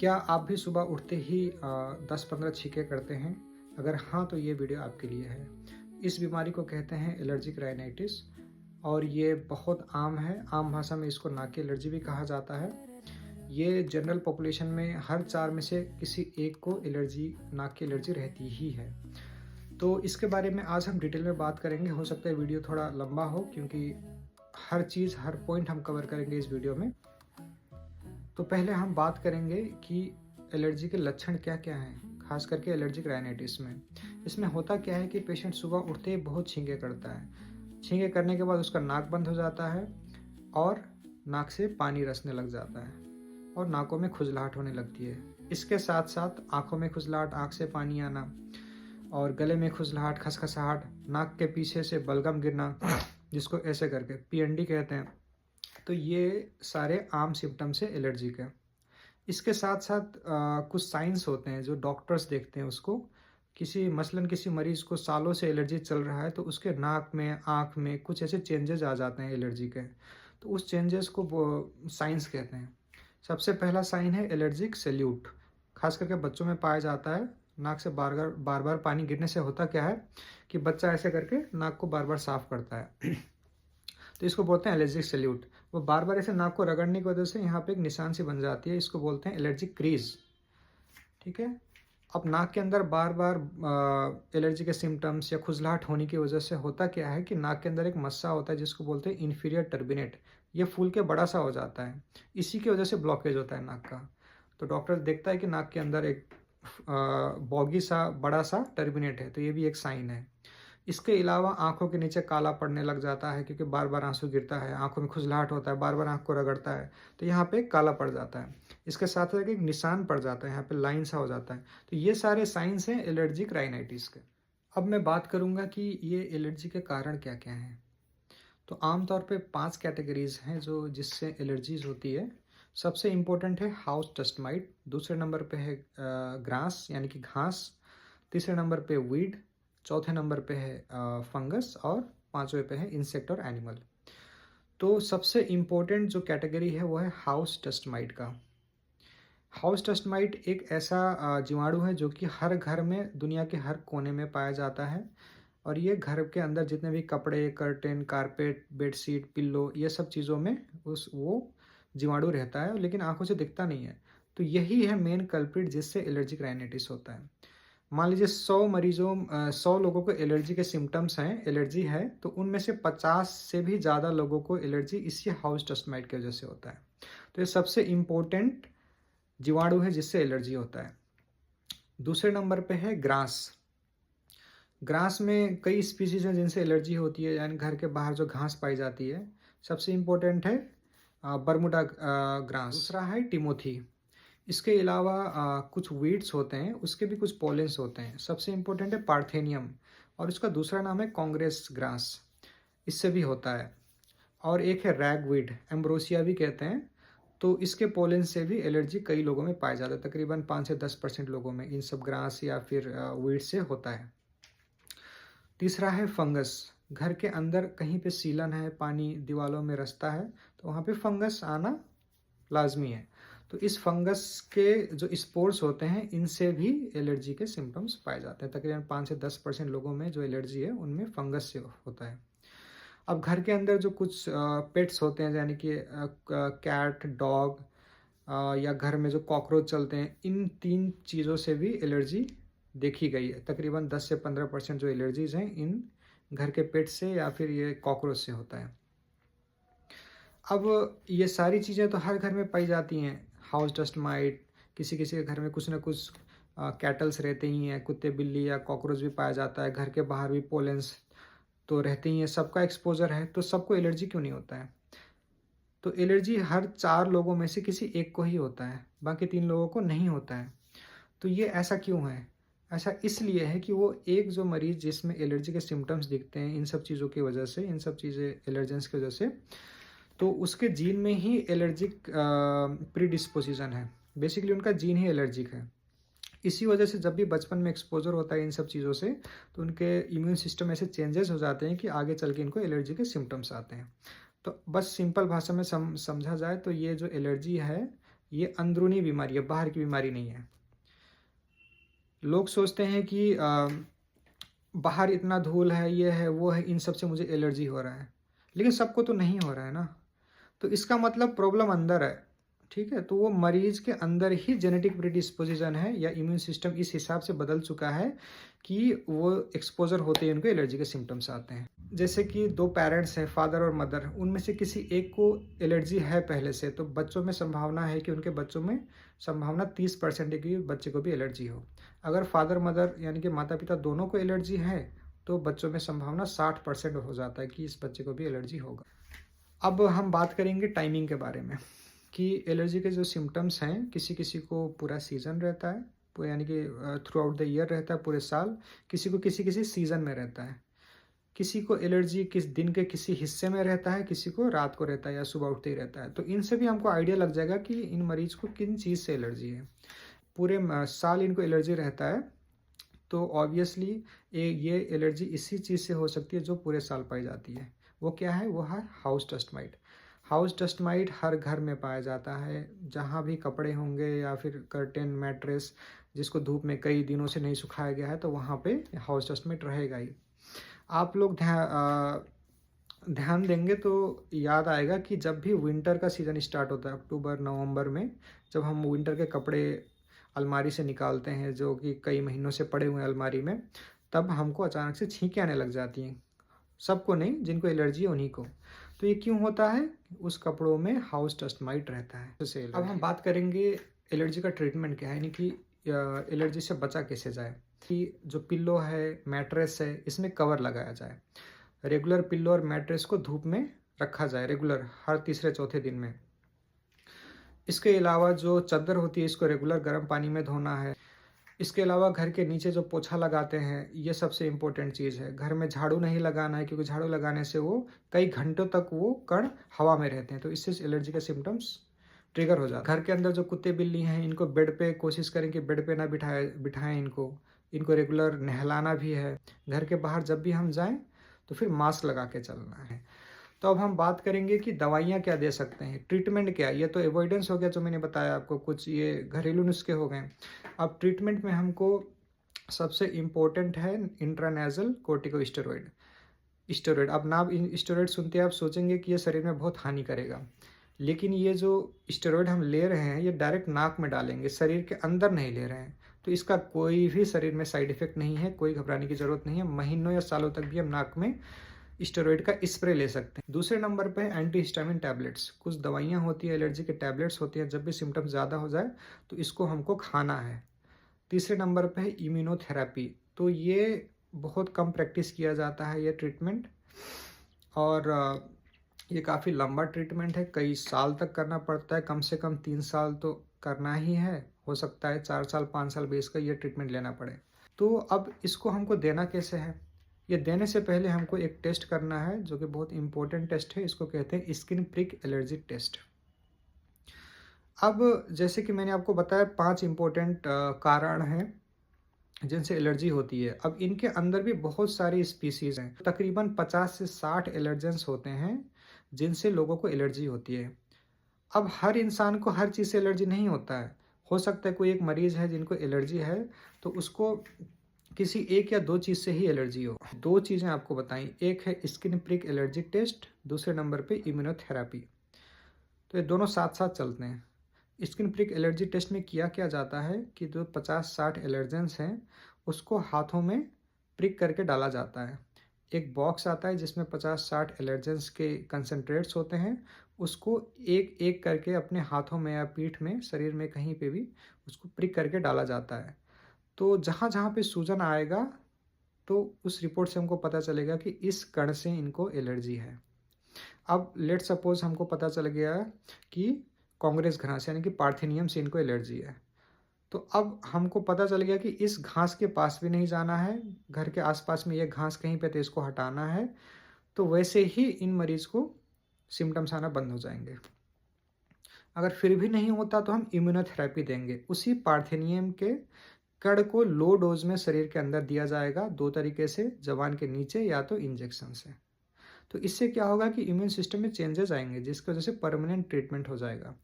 क्या आप भी सुबह उठते ही 10-15 छींके करते हैं? अगर हाँ, तो ये वीडियो आपके लिए है। इस बीमारी को कहते हैं एलर्जिक राइनाइटिस और ये बहुत आम है। आम भाषा में इसको नाक की एलर्जी भी कहा जाता है। ये जनरल पॉपुलेशन में हर 4 में से किसी एक को नाक की एलर्जी रहती ही है। तो इसके बारे में आज हम डिटेल में बात करेंगे। हो सकता है वीडियो थोड़ा लंबा हो क्योंकि हर चीज़, हर पॉइंट हम कवर करेंगे इस वीडियो में। तो पहले हम बात करेंगे कि एलर्जी के लक्षण क्या-क्या हैं, खास करके एलर्जिक राइनाइटिस में। इसमें होता क्या है कि पेशेंट सुबह उठते ही बहुत छींके करता है। छींके करने के बाद उसका नाक बंद हो जाता है और नाक से पानी रिसने लग जाता है और नाकों में खुजलाहट होने लगती है। इसके साथ-साथ आँखों में खुजलाहट, आँख से पानी आना और गले में खुजलाहट, खसखसाहट, नाक के पीछे से बलगम गिरना, जिसको ऐसे करके पीएनडी कहते हैं। तो ये सारे आम सिम्पटम्स है एलर्जी के। इसके साथ-साथ कुछ साइन्स होते हैं जो डॉक्टर्स देखते हैं उसको। किसी मरीज़ को सालों से एलर्जी चल रहा है तो उसके नाक में, आँख में कुछ ऐसे चेंजेज़ आ जाते हैं एलर्जी के। तो उस चेंजेज़ को वो साइन्स कहते हैं। सबसे पहला साइन है एलर्जिक सैल्यूट। ख़ास करके बच्चों में पाया जाता है। नाक से बार-बार पानी गिरने से होता क्या है कि बच्चा ऐसे करके नाक को बार-बार साफ़ करता है। तो इसको बोलते हैं एलर्जिक सैल्यूट। वो बार-बार ऐसे नाक को रगड़ने की वजह से यहाँ पे एक निशान सी बन जाती है, इसको बोलते हैं एलर्जिक क्रीज़, ठीक है? अब नाक के अंदर बार-बार एलर्जी के सिम्पटम्स या खुजलाहट होने की वजह से होता क्या है कि नाक के अंदर एक मस्सा होता है जिसको बोलते हैं इन्फीरियर टर्बिनेट। ये फूल के बड़ा-सा हो जाता है। इसी की वजह से ब्लॉकेज होता है नाक का। तो डॉक्टर देखता है कि नाक के अंदर एक बॉगी सा बड़ा-सा टर्बिनेट है, तो ये भी एक साइन है। इसके अलावा आँखों के नीचे काला पड़ने लग जाता है क्योंकि बार-बार आँसू गिरता है, आँखों में खुजलाहट होता है, बार-बार आँख को रगड़ता है, तो यहाँ पे काला पड़ जाता है। इसके साथ-साथ एक निशान पड़ जाता है, यहाँ पे लाइन सा हो जाता है। तो ये सारे साइन्स हैं एलर्जिक राइनाइटिस के। अब मैं बात करूँगा कि ये एलर्जी के कारण क्या-क्या हैं। तो आम तौर पे 5 कैटेगरीज़ हैं जो जिससे एलर्जीज़ होती है। सबसे इम्पोर्टेंट है हाउस डस्ट माइट, दूसरे नंबर पे है ग्रास यानी कि घास, तीसरे नंबर पे वीड, चौथे नंबर पे है फंगस और पाँचवें पे है इंसेक्ट और एनिमल। तो सबसे इम्पोर्टेंट जो कैटेगरी है वो है हाउस डस्ट माइट का। हाउस डस्ट माइट एक ऐसा जीवाणु है जो कि हर घर में, दुनिया के हर कोने में पाया जाता है और ये घर के अंदर जितने भी कपड़े, कर्टेन, कारपेट, बेडशीट, पिल्लो, ये सब चीज़ों में वो जीवाणु रहता है, लेकिन आँखों से दिखता नहीं है। तो यही है मेन कल्प्रिट जिससे एलर्जिक राइनाइटिस होता है। मान लीजिए 100 लोगों को एलर्जी के सिम्पटम्स हैं, एलर्जी है, तो उनमें से 50 से भी ज़्यादा लोगों को एलर्जी इसी हाउस डस्ट माइट की वजह से होता है। तो ये सबसे इम्पोर्टेंट जीवाणु है जिससे एलर्जी होता है। दूसरे नंबर पे है ग्रास। ग्रास में कई स्पीशीज़ हैं जिनसे एलर्जी होती है, यानी घर के बाहर जो घास पाई जाती है। सबसे इम्पोर्टेंट है बर्मुडा ग्रास। दूसरा है टिमोथी। इसके अलावा कुछ वीड्स होते हैं, उसके भी कुछ पॉलेन्स होते हैं। सबसे इम्पोर्टेंट है पार्थेनियम और उसका दूसरा नाम है कांग्रेस ग्रास, इससे भी होता है। और एक है रैगवीड, एम्ब्रोसिया भी कहते हैं। तो इसके पोलन से भी एलर्जी कई लोगों में पाया जाता है, तकरीबन 5 से 10% लोगों में इन सब ग्रास या फिर वीड से होता है। तीसरा है फंगस। घर के अंदर कहीं पे सीलन है, पानी दीवारों में रसता है, तो वहाँ पे फंगस आना लाजमी है। तो इस फंगस के जो स्पोर्स होते हैं, इनसे भी एलर्जी के सिम्टम्स पाए जाते हैं। तकरीबन 5 से 10% लोगों में जो एलर्जी है उनमें फंगस से होता है। अब घर के अंदर जो कुछ पेट्स होते हैं, यानी कि कैट, डॉग या घर में जो कॉकरोच चलते हैं, इन 3 चीज़ों से भी एलर्जी देखी गई है। तकरीबन 10 से 15% जो एलर्जीज़ हैं इन घर के पेट से या फिर ये कॉकरोच से होता है। अब ये सारी चीज़ें तो हर घर में पाई जाती हैं। हाउस डस्ट माइट, किसी-किसी के घर में कुछ ना कुछ कैटल्स रहते ही हैं, कुत्ते, बिल्ली या कॉकरोच भी पाया जाता है। घर के बाहर भी पोलेंस तो रहते ही हैं, सबका एक्सपोज़र है, तो सबको एलर्जी क्यों नहीं होता है? तो एलर्जी हर 4 लोगों में से किसी एक को ही होता है, बाकी 3 लोगों को नहीं होता है। तो ये ऐसा क्यों है? ऐसा इसलिए है कि वो एक जो मरीज़ जिसमें एलर्जी के सिम्पटम्स दिखते हैं इन सब चीज़ों की वजह से, इन सब चीज़ें एलर्जेंस की वजह से, तो उसके जीन में ही एलर्जिक प्रीडिस्पोज़िशन है। बेसिकली उनका जीन ही एलर्जिक है। इसी वजह से जब भी बचपन में एक्सपोज़र होता है इन सब चीज़ों से, तो उनके इम्यून सिस्टम ऐसे चेंजेस हो जाते हैं कि आगे चल के इनको एलर्जी के सिम्पटम्स आते हैं। तो बस सिंपल भाषा में समझा जाए तो ये जो एलर्जी है, ये अंदरूनी बीमारी है, बाहर की बीमारी नहीं है। लोग सोचते हैं कि बाहर इतना धूल है, ये है, वो है, इन सब से मुझे एलर्जी हो रहा है। लेकिन सबको तो नहीं हो रहा है ना। तो इसका मतलब प्रॉब्लम अंदर है, ठीक है। तो वो मरीज के अंदर ही जेनेटिक प्रीडिस्पोजिशन है या इम्यून सिस्टम इस हिसाब से बदल चुका है कि वो एक्सपोजर होते ही उनको एलर्जी के सिम्टम्स आते हैं। जैसे कि दो पेरेंट्स हैं, फादर और मदर, उनमें से किसी एक को एलर्जी है पहले से, तो बच्चों में संभावना है कि उनके बच्चों में संभावना 30% है कि बच्चे को भी एलर्जी हो। अगर फादर मदर यानी कि माता पिता दोनों को एलर्जी है तो बच्चों में संभावना 60% हो जाता है कि इस बच्चे को भी एलर्जी होगा। अब हम बात करेंगे टाइमिंग के बारे में कि एलर्जी के जो सिम्टम्स हैं, किसी किसी को पूरा सीज़न रहता है, यानी कि थ्रू आउट द ईयर रहता है, पूरे साल। किसी को किसी किसी सीज़न में रहता है। किसी को एलर्जी किस दिन के किसी हिस्से में रहता है, किसी को रात को रहता है या सुबह उठते ही रहता है। तो इनसे भी हमको आइडिया लग जाएगा कि इन मरीज को किन चीज़ से एलर्जी है। पूरे साल इनको एलर्जी रहता है तो ऑब्वियसली ये एलर्जी इसी चीज़ से हो सकती है जो पूरे साल पाई जाती है। वो क्या है? वो है house dust mite. House dust mite हर घर में पाया जाता है। जहाँ भी कपड़े होंगे या फिर कर्टेन, मैट्रेस जिसको धूप में कई दिनों से नहीं सुखाया गया है, तो वहाँ पे हाउस डस्ट माइट रहेगा ही। आप लोग ध्यान देंगे तो याद आएगा कि जब भी विंटर का सीज़न स्टार्ट होता है अक्टूबर नवंबर में, जब हम विंटर के कपड़े अलमारी से निकालते हैं जो कि कई महीनों से पड़े हुए हैं अलमारी में, तब हमको अचानक से छींकें आने लग जाती हैं। सबको नहीं, जिनको एलर्जी है उन्हीं को। तो ये क्यों होता है? उस कपड़ों में हाउस डस्ट माइट रहता है। जैसे अब हम बात करेंगे एलर्जी का ट्रीटमेंट क्या है, यानी कि एलर्जी से बचा कैसे जाए। कि जो पिल्लो है, मैट्रेस है, इसमें कवर लगाया जाए। रेगुलर पिल्लो और मैट्रेस को धूप में रखा जाए रेगुलर, हर तीसरे चौथे दिन में। इसके अलावा जो चादर होती है इसको रेगुलर गर्म पानी में धोना है। इसके अलावा घर के नीचे जो पोछा लगाते हैं, ये सबसे इम्पोर्टेंट चीज़ है। घर में झाड़ू नहीं लगाना है क्योंकि झाड़ू लगाने से वो कई घंटों तक वो कण हवा में रहते हैं, तो इससे एलर्जी के सिम्टम्स ट्रिगर हो जाता है। घर के अंदर जो कुत्ते बिल्ली हैं, इनको बेड पे कोशिश करें कि बेड पे ना बिठाएं इनको रेगुलर नहलाना भी है। घर के बाहर जब भी हम जाएं तो फिर मास्क लगा के चलना है। तो अब हम बात करेंगे कि दवाइयाँ क्या दे सकते हैं, ट्रीटमेंट क्या। ये तो एवॉइडेंस हो गया जो मैंने बताया आपको, कुछ ये घरेलू नुस्खे हो गए। अब ट्रीटमेंट में हमको सबसे इम्पोर्टेंट है इंट्रानेजल कोर्टिकोस्टेरॉइड। स्टेरॉइड, अब नाम स्टेरॉइड सुनते आप सोचेंगे कि ये शरीर में बहुत हानि करेगा, लेकिन ये जो स्टेरॉइड हम ले रहे हैं ये डायरेक्ट नाक में डालेंगे, शरीर के अंदर नहीं ले रहे हैं। तो इसका कोई भी शरीर में साइड इफेक्ट नहीं है, कोई घबराने की ज़रूरत नहीं है। महीनों या सालों तक भी हम नाक में स्टेरॉइड का स्प्रे ले सकते हैं। दूसरे नंबर पे एंटीहिस्टामिन टैबलेट्स, कुछ दवाइयाँ होती हैं, एलर्जी के टैबलेट्स होती हैं। जब भी सिम्टम्स ज़्यादा हो जाए तो इसको हमको खाना है। तीसरे नंबर पे है इम्यूनोथेरेपी। तो ये बहुत कम प्रैक्टिस किया जाता है ये ट्रीटमेंट, और ये काफ़ी लंबा ट्रीटमेंट है, कई साल तक करना पड़ता है, कम से कम 3 साल तो करना ही है। हो सकता है 4 साल 5 साल बेस का ये ट्रीटमेंट लेना पड़े। तो अब इसको हमको देना कैसे है? ये देने से पहले हमको एक टेस्ट करना है जो कि बहुत इंपॉर्टेंट टेस्ट है। इसको कहते हैं स्किन प्रिक एलर्जी टेस्ट। अब जैसे कि मैंने आपको बताया 5 इंपॉर्टेंट कारण हैं जिनसे एलर्जी होती है। अब इनके अंदर भी बहुत सारी स्पीसीज़ हैं। तकरीबन 50 से 60 एलर्जेंस होते हैं जिनसे लोगों को एलर्जी होती है। अब हर इंसान को हर चीज़ से एलर्जी नहीं होता है। हो सकता है कोई एक मरीज़ है जिनको एलर्जी है तो उसको किसी एक या 2 चीज़ से ही एलर्जी हो। 2 चीज़ें आपको बताई, एक है स्किन प्रिक एलर्जी टेस्ट, दूसरे नंबर पे इम्यूनोथेरेपी। तो ये दोनों साथ साथ चलते हैं। स्किन प्रिक एलर्जी टेस्ट में किया क्या जाता है कि जो 50-60 एलर्जेंस हैं उसको हाथों में प्रिक करके डाला जाता है। एक बॉक्स आता है जिसमें 50-60 एलर्जेंस के कंसनट्रेट्स होते हैं। उसको एक एक करके अपने हाथों में या पीठ में, शरीर में कहीं पे भी उसको प्रिक करके डाला जाता है। तो जहाँ जहाँ पे सूजन आएगा तो उस रिपोर्ट से हमको पता चलेगा कि इस कण से इनको एलर्जी है। अब लेट सपोज हमको पता चल गया कि कांग्रेस घास यानी कि पार्थेनियम से इनको एलर्जी है। तो अब हमको पता चल गया कि इस घास के पास भी नहीं जाना है, घर के आसपास में ये घास कहीं पे तो इसको हटाना है। तो वैसे ही इन मरीज को सिम्टम्स आना बंद हो जाएंगे। अगर फिर भी नहीं होता तो हम इम्यूनोथेरेपी देंगे। उसी पार्थेनियम के कण को लो डोज में शरीर के अंदर दिया जाएगा, 2 तरीके से, जबान के नीचे या तो इंजेक्शन से। तो इससे क्या होगा कि इम्यून सिस्टम में चेंजेस आएंगे जिसकी वजह से परमानेंट ट्रीटमेंट हो जाएगा।